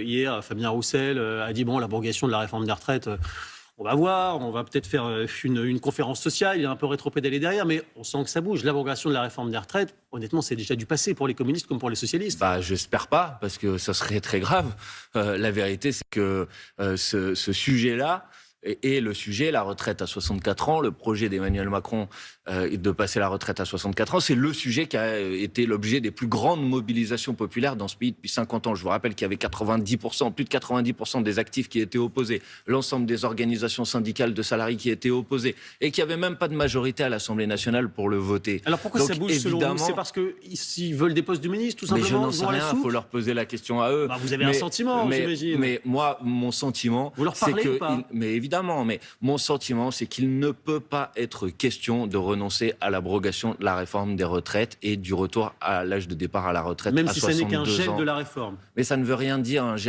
Hier, Fabien Roussel a dit bon, l'abrogation de la réforme des retraites, on va voir, on va peut-être faire une conférence sociale. Il a un peu rétropédalé derrière, mais on sent que ça bouge. L'abrogation de la réforme des retraites, honnêtement, c'est déjà du passé pour les communistes comme pour les socialistes. Bah, j'espère pas, parce que ça serait très grave. La vérité, c'est que ce sujet-là est le sujet, la retraite à 64 ans, le projet d'Emmanuel Macron de passer la retraite à 64 ans, c'est le sujet qui a été l'objet des plus grandes mobilisations populaires dans ce pays depuis 50 ans. Je vous rappelle qu'il y avait 90%, plus de 90% des actifs qui étaient opposés, l'ensemble des organisations syndicales de salariés qui étaient opposés, et qu'il n'y avait même pas de majorité à l'Assemblée nationale pour le voter. Alors pourquoi ça bouge selon vous? C'est parce qu'ils veulent des postes du ministre, tout simplement? Mais je n'en sais rien, il faut leur poser la question à eux. Bah, vous avez un sentiment, j'imagine. Mais moi, mon sentiment, vous leur parlez c'est ou pas? mais évidemment, mais mon sentiment, c'est qu'il ne peut pas être question de renoncer à l'abrogation de la réforme des retraites et du retour à l'âge de départ à la retraite même à si 62 ans. ça n'est qu'un gel de la réforme. Mais ça ne veut rien dire, un gel.